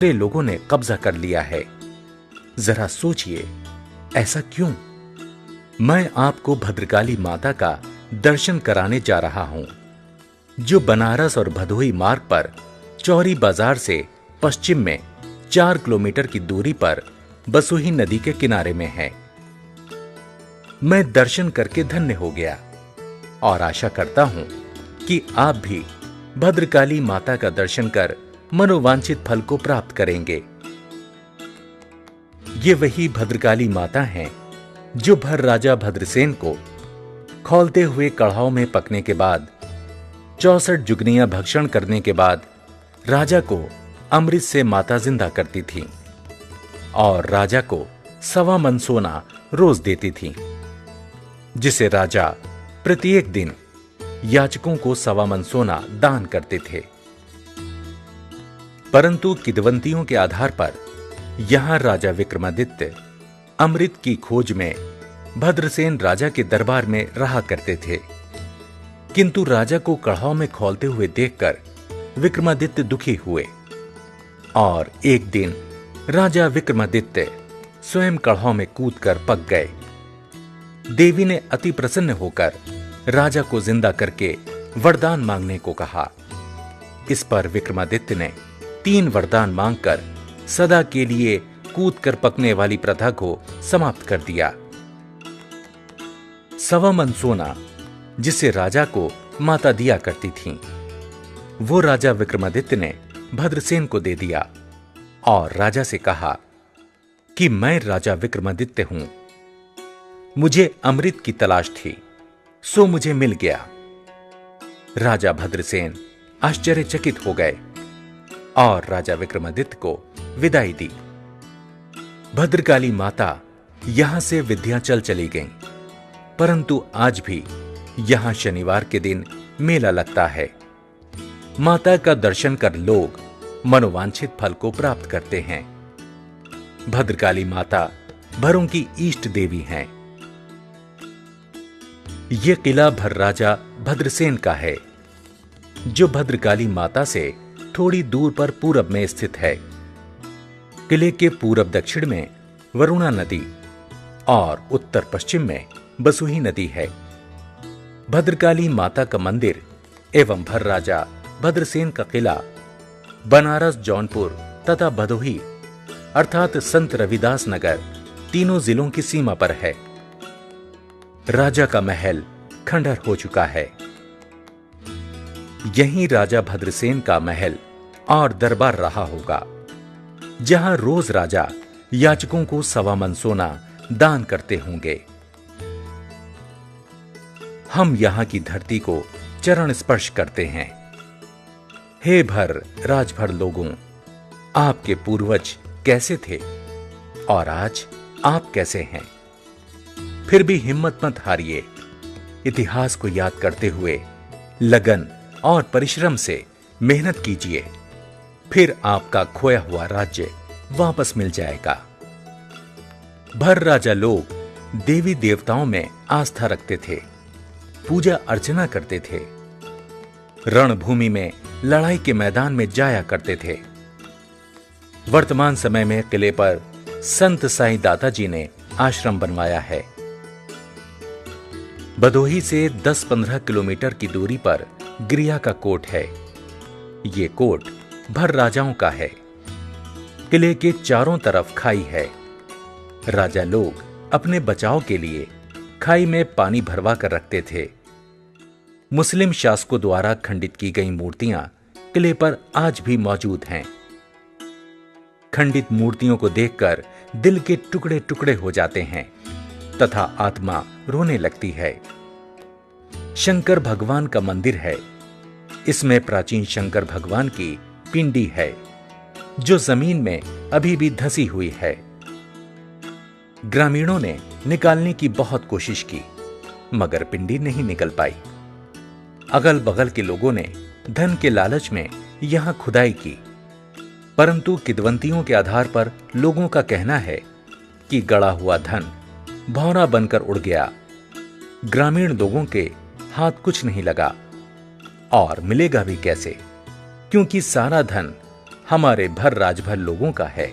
दूसरे लोगों ने कब्जा कर लिया है। जरा सोचिए, ऐसा क्यों? मैं आपको भद्रकाली माता का दर्शन कराने जा रहा हूं, जो बनारस और भदोही मार्ग पर चौरी बाजार से पश्चिम में 4 किलोमीटर की दूरी पर बसोही नदी के किनारे में है। मैं दर्शन करके धन्य हो गया और आशा करता हूं कि आप भी भद्रकाली माता का दर्शन कर मनोवांछित फल को प्राप्त करेंगे। ये वही भद्रकाली माता हैं जो भर राजा भद्रसेन को खौलते हुए कढ़ाव में पकने के बाद 64 जुगनियां भक्षण करने के बाद राजा को अमृत से माता जिंदा करती थी और राजा को 1.25 मन सोना रोज देती थी, जिसे राजा प्रत्येक दिन याचकों को 1.25 मन सोना दान करते थे। परंतु किंवदंतियों के आधार पर यहां राजा विक्रमादित्य अमृत की खोज में भद्रसेन राजा के दरबार में रहा करते थे, किंतु राजा को कढ़ाव में खौलते हुए देखकर विक्रमादित्य दुखी हुए और एक दिन राजा विक्रमादित्य स्वयं कढ़ाव में कूदकर पक गए। देवी ने अति प्रसन्न होकर राजा को जिंदा करके वरदान मांगने को कहा। इस पर विक्रमादित्य ने 3 वरदान मांगकर सदा के लिए कूदकर पकने वाली प्रथा को समाप्त कर दिया। 1.25 मन सोना जिसे राजा को माता दिया करती थीं, वो राजा विक्रमादित्य ने भद्रसेन को दे दिया और राजा से कहा कि मैं राजा विक्रमादित्य हूं, मुझे अमृत की तलाश थी, सो मुझे मिल गया। राजा भद्रसेन आश्चर्यचकित हो गए और राजा विक्रमादित्य को विदाई दी। भद्रकाली माता यहां से विंध्याचल चली गईं, परंतु आज भी यहां शनिवार के दिन मेला लगता है। माता का दर्शन कर लोग मनोवांछित फल को प्राप्त करते हैं। भद्रकाली माता भरों की इष्ट देवी हैं। यह किला भर राजा भद्रसेन का है, जो भद्रकाली माता से थोड़ी दूर पर पूरब में स्थित है। किले के पूरब दक्षिण में वरुणा नदी और उत्तर पश्चिम में बसोही नदी है। भद्रकाली माता का मंदिर एवं भर राजा भद्रसेन का किला बनारस, जौनपुर तथा भदोही अर्थात संत रविदास नगर तीनों जिलों की सीमा पर है। राजा का महल खंडहर हो चुका है। यहीं राजा भद्रसेन का महल और दरबार रहा होगा, जहां रोज राजा याचकों को 1.25 मन सोना दान करते होंगे। हम यहां की धरती को चरण स्पर्श करते हैं। हे भर राजभर लोगों, आपके पूर्वज कैसे थे और आज आप कैसे हैं? फिर भी हिम्मत मत हारिए। इतिहास को याद करते हुए लगन और परिश्रम से मेहनत कीजिए, फिर आपका खोया हुआ राज्य वापस मिल जाएगा। भर राजा लोग देवी देवताओं में आस्था रखते थे, पूजा अर्चना करते थे, रणभूमि में लड़ाई के मैदान में जाया करते थे। वर्तमान समय में किले पर संत साईं दाता जी ने आश्रम बनवाया है। भदोही से 10-15 किलोमीटर की दूरी पर गिरिया का कोट है। ये कोट भर राजाओं का है। किले के चारों तरफ खाई है। राजा लोग अपने बचाव के लिए खाई में पानी भरवा कर रखते थे। मुस्लिम शासकों द्वारा खंडित की गई मूर्तियां किले पर आज भी मौजूद हैं। खंडित मूर्तियों को देखकर दिल के टुकड़े टुकड़े हो जाते हैं तथा आत्मा रोने लगती है। शंकर भगवान का मंदिर है। इसमें प्राचीन शंकर भगवान की पिंडी है, जो जमीन में अभी भी धसी हुई है। ग्रामीणों ने निकालने की बहुत कोशिश की, मगर पिंडी नहीं निकल पाई। अगल बगल के लोगों ने धन के लालच में यहां खुदाई की, परंतु किंवदंतियों के आधार पर लोगों का कहना है कि गड़ा हुआ धन भौरा बनकर उड़ गया। ग्रामीण लोगों के हाथ कुछ नहीं लगा और मिलेगा भी कैसे, क्योंकि सारा धन हमारे भर राजभर लोगों का है।